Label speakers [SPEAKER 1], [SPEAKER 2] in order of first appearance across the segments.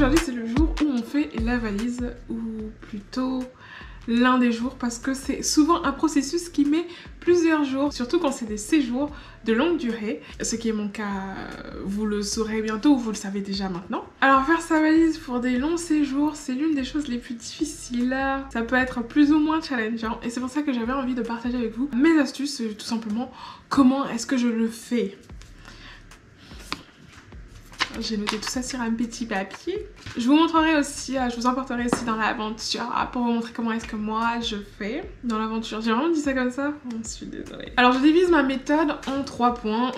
[SPEAKER 1] aujourd'hui c'est le jour où on fait la valise, ou plutôt l'un des jours, parce que c'est souvent un processus qui met plusieurs jours, surtout quand c'est des séjours de longue durée, ce qui est mon cas, vous le saurez bientôt ou vous le savez déjà maintenant. Alors faire sa valise pour des longs séjours, c'est l'une des choses les plus difficiles, ça peut être plus ou moins challengeant et c'est pour ça que j'avais envie de partager avec vous mes astuces, tout simplement comment est-ce que je le fais. J'ai noté tout ça sur un petit papier. Je vous montrerai aussi, je vous emporterai aussi dans l'aventure pour vous montrer comment est-ce que moi je fais dans l'aventure. J'ai vraiment dit ça comme ça? Je suis désolée. Alors je divise ma méthode en 3 points.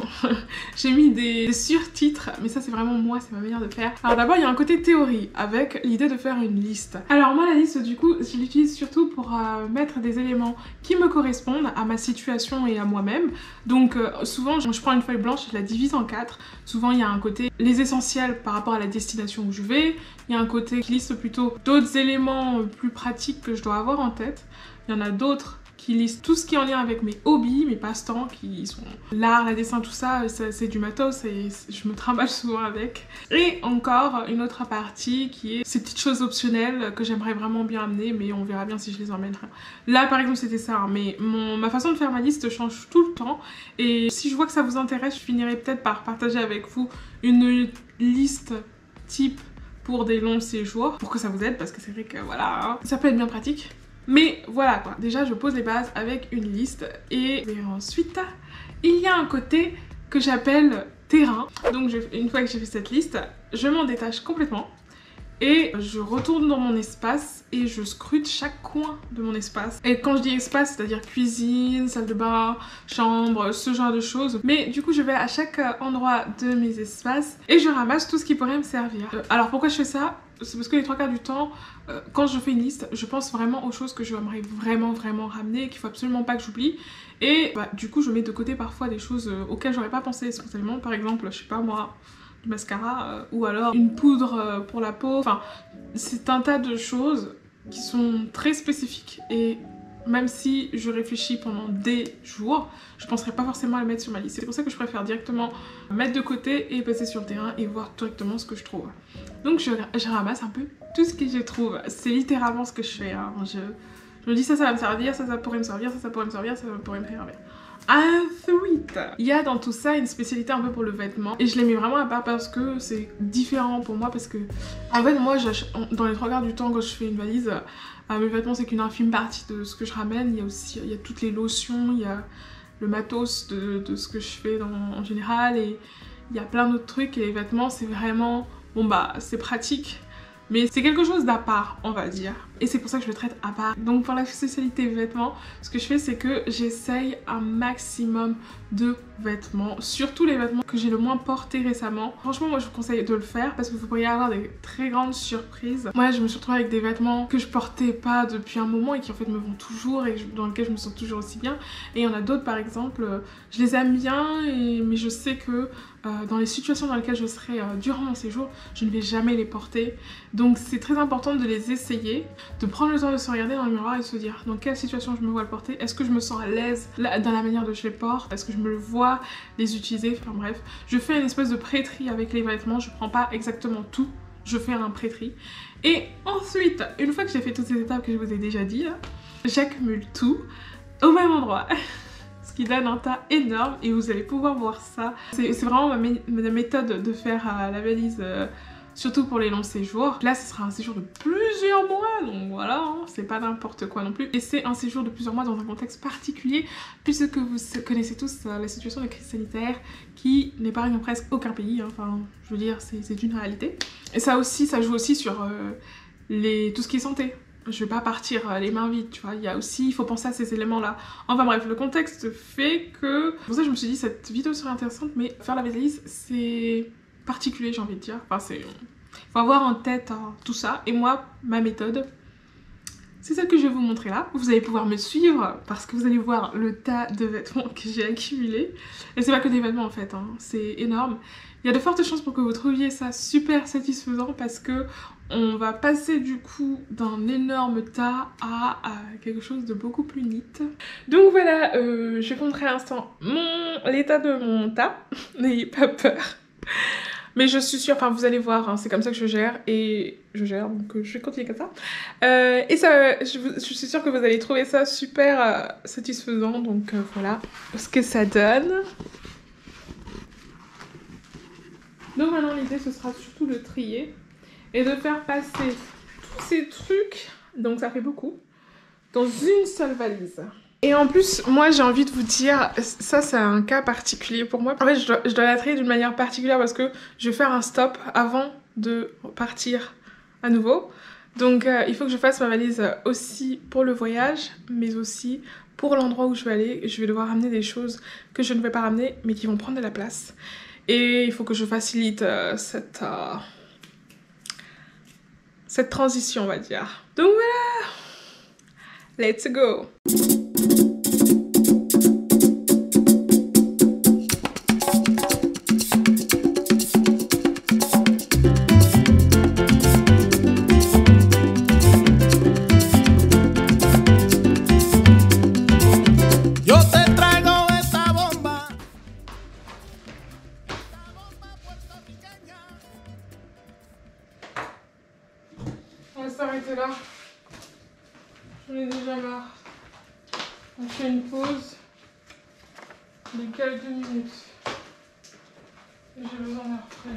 [SPEAKER 1] J'ai mis des surtitres, mais ça c'est vraiment moi, c'est ma manière de faire. Alors d'abord il y a un côté théorie avec l'idée de faire une liste. Alors moi la liste du coup je l'utilise surtout pour mettre des éléments qui me correspondent à ma situation et à moi-même. Donc souvent je prends une feuille blanche et je la divise en 4. Souvent il y a un côté les essentiels par rapport à la destination où je vais. Il y a un côté qui liste plutôt d'autres éléments plus pratiques que je dois avoir en tête. Il y en a d'autres qui listent tout ce qui est en lien avec mes hobbies, mes passe-temps, qui sont l'art, le dessin, tout ça, c'est du matos et je me trimballe souvent avec. Et encore une autre partie qui est ces petites choses optionnelles que j'aimerais vraiment bien amener, mais on verra bien si je les emmènerai. Là par exemple c'était ça, hein, mais ma façon de faire ma liste change tout le temps et si je vois que ça vous intéresse, je finirai peut-être par partager avec vous une liste type pour des longs séjours, pour que ça vous aide, parce que c'est vrai que voilà, hein, ça peut être bien pratique. Mais voilà quoi, déjà je pose les bases avec une liste et ensuite il y a un côté que j'appelle terrain. Donc une fois que j'ai fait cette liste, je m'en détache complètement et je retourne dans mon espace et je scrute chaque coin de mon espace. Et quand je dis espace, c'est-à-dire cuisine, salle de bain, chambre, ce genre de choses. Mais du coup je vais à chaque endroit de mes espaces et je ramasse tout ce qui pourrait me servir. Alors pourquoi je fais ça? C'est parce que les 3/4 du temps, quand je fais une liste, je pense vraiment aux choses que j'aimerais vraiment ramener, qu'il faut absolument pas que j'oublie. Et du coup je mets de côté parfois des choses auxquelles j'aurais pas pensé spontanément. Par exemple, je sais pas moi, du mascara ou alors une poudre pour la peau. Enfin, c'est un tas de choses qui sont très spécifiques et même si je réfléchis pendant des jours, je penserais pas forcément à le mettre sur ma liste. C'est pour ça que je préfère directement mettre de côté et passer sur le terrain et voir directement ce que je trouve. Donc je ramasse un peu tout ce que je trouve. C'est littéralement ce que je fais. Hein. Je me dis ça va me servir, ça pourrait me servir, ça pourrait me servir, ça pourrait me servir. Ensuite, il y a dans tout ça une spécialité un peu pour le vêtement et je l'ai mis vraiment à part parce que c'est différent pour moi parce que en fait moi dans les 3/4 du temps quand je fais une valise, mes vêtements c'est qu'une infime partie de ce que je ramène. Il y a toutes les lotions, il y a le matos de ce que je fais en général et il y a plein d'autres trucs et les vêtements c'est vraiment, bon c'est pratique. Mais c'est quelque chose d'à part, on va dire. Et c'est pour ça que je le traite à part. Donc pour la spécialité vêtements, ce que je fais c'est que j'essaye un maximum de vêtements. Surtout les vêtements que j'ai le moins portés récemment. Franchement moi je vous conseille de le faire parce que vous pourriez avoir des très grandes surprises. Moi je me suis retrouvée avec des vêtements que je portais pas depuis un moment et qui en fait me vont toujours et dans lesquels je me sens toujours aussi bien. Et il y en a d'autres par exemple, je les aime bien mais je sais que dans les situations dans lesquelles je serai durant mon séjour, je ne vais jamais les porter. Donc c'est très important de les essayer, de prendre le temps de se regarder dans le miroir et de se dire dans quelle situation je me vois le porter, est-ce que je me sens à l'aise dans la manière dont je les porte, est-ce que je me le vois les utiliser, enfin bref. Je fais une espèce de pré-tri avec les vêtements, je prends pas exactement tout, je fais un pré-tri. Et ensuite, une fois que j'ai fait toutes ces étapes que je vous ai déjà dit, j'accumule tout au même endroit. Ce qui donne un tas énorme et vous allez pouvoir voir ça. C'est vraiment ma méthode de faire la valise, surtout pour les longs séjours. Là ce sera un séjour de plusieurs mois, donc voilà, hein, c'est pas n'importe quoi non plus. Et c'est un séjour de plusieurs mois dans un contexte particulier, puisque vous connaissez tous la situation de crise sanitaire qui n'épargne dans presque aucun pays, hein. Enfin je veux dire c'est une réalité. Et ça aussi, ça joue aussi sur tout ce qui est santé. Je vais pas partir les mains vides, tu vois, il faut penser à ces éléments-là. Enfin bref, le contexte fait que... Pour ça je me suis dit, cette vidéo serait intéressante, mais faire la valise, c'est particulier, j'ai envie de dire. Enfin, faut avoir en tête tout ça. Et moi, ma méthode, c'est celle que je vais vous montrer là. Vous allez pouvoir me suivre parce que vous allez voir le tas de vêtements que j'ai accumulés. Et c'est pas que des vêtements en fait, hein. C'est énorme. Il y a de fortes chances pour que vous trouviez ça super satisfaisant parce que on va passer du coup d'un énorme tas à quelque chose de beaucoup plus neat. Donc voilà, je vais vous montrer à l'instant l'état de mon tas. N'ayez pas peur. Mais je suis sûre, enfin vous allez voir, hein, c'est comme ça que je gère, et je gère, donc je vais continuer comme ça. Et ça, je suis sûre que vous allez trouver ça super satisfaisant, donc voilà ce que ça donne. Donc maintenant l'idée ce sera surtout de trier et de faire passer tous ces trucs, donc ça fait beaucoup, dans une seule valise. Et en plus, moi j'ai envie de vous dire, ça c'est un cas particulier pour moi. En fait, je dois la trier d'une manière particulière parce que je vais faire un stop avant de partir à nouveau. Donc il faut que je fasse ma valise aussi pour le voyage, mais aussi pour l'endroit où je vais aller. Je vais devoir ramener des choses que je ne vais pas ramener, mais qui vont prendre de la place. Et il faut que je facilite cette transition, on va dire. Donc voilà, let's go. On va s'arrêter là. J'en ai déjà marre. On fait une pause de quelques minutes. J'ai besoin d'air frais.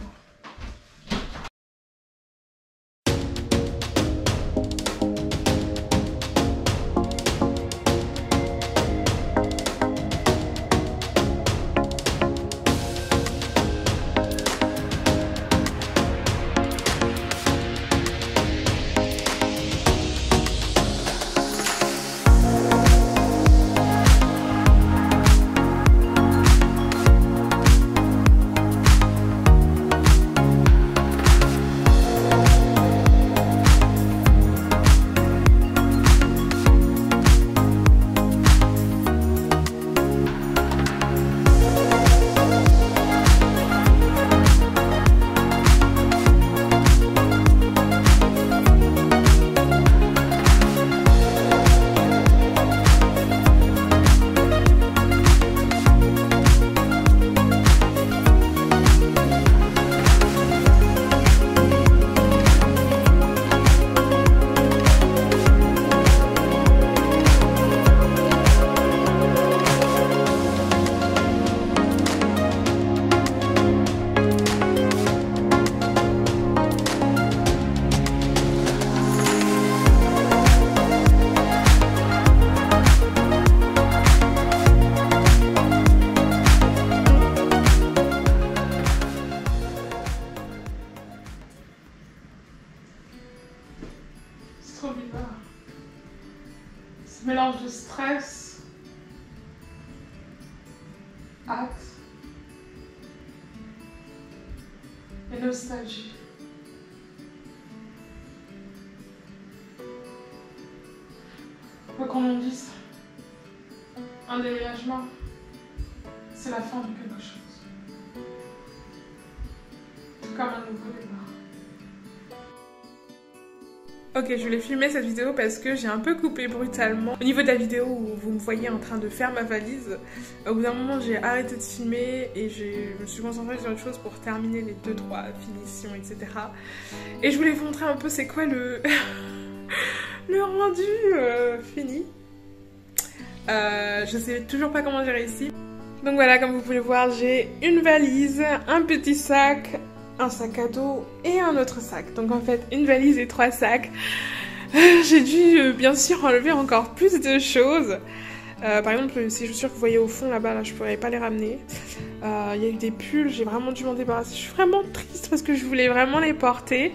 [SPEAKER 1] Trop bizarre. Ce mélange de stress, hâte et nostalgie. Quoi qu'on en dise, un déménagement, c'est la fin de quelque chose. Tout comme un nouveau départ. Ok, je voulais filmer cette vidéo parce que j'ai un peu coupé brutalement. Au niveau de la vidéo où vous me voyez en train de faire ma valise, au bout d'un moment j'ai arrêté de filmer et je me suis concentrée sur autre chose pour terminer les 2-3 finitions, etc. Et je voulais vous montrer un peu c'est quoi le, le rendu fini. Je sais toujours pas comment j'ai réussi. Donc voilà, comme vous pouvez voir, j'ai une valise, un petit sac, un sac à dos et un autre sac. Donc en fait, une valise et 3 sacs. J'ai dû bien sûr enlever encore plus de choses. Par exemple, ces chaussures que vous voyez au fond là-bas, là, je pourrais pas les ramener. Il y a eu des pulls, j'ai vraiment dû m'en débarrasser. Je suis vraiment triste parce que je voulais vraiment les porter.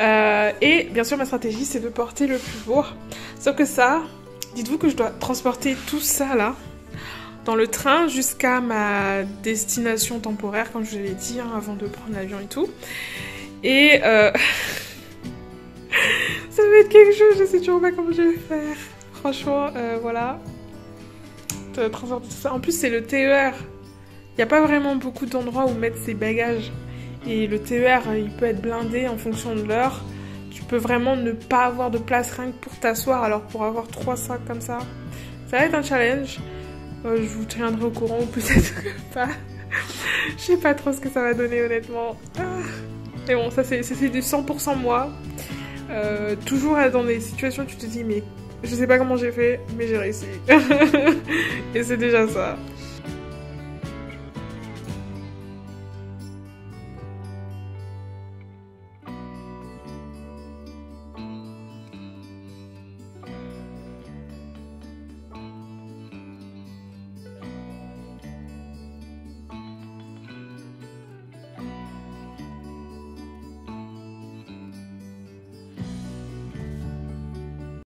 [SPEAKER 1] Et bien sûr, ma stratégie, c'est de porter le plus lourd. Sauf que ça, dites-vous que je dois transporter tout ça là dans le train jusqu'à ma destination temporaire, comme je vous l'ai dit, hein, avant de prendre l'avion et tout. Et ça va être quelque chose, je sais toujours pas comment je vais faire. Franchement, voilà. De transporter tout ça. En plus, c'est le TER. Il n'y a pas vraiment beaucoup d'endroits où mettre ses bagages. Et le TER, il peut être blindé en fonction de l'heure. Tu peux vraiment ne pas avoir de place rien que pour t'asseoir. Alors pour avoir 3 sacs comme ça, ça va être un challenge. Je vous tiendrai au courant ou peut-être pas. Je sais pas trop ce que ça va donner honnêtement. Mais bon, ça c'est du 100% moi. Toujours dans des situations où tu te dis mais je sais pas comment j'ai fait, mais j'ai réussi. Et c'est déjà ça.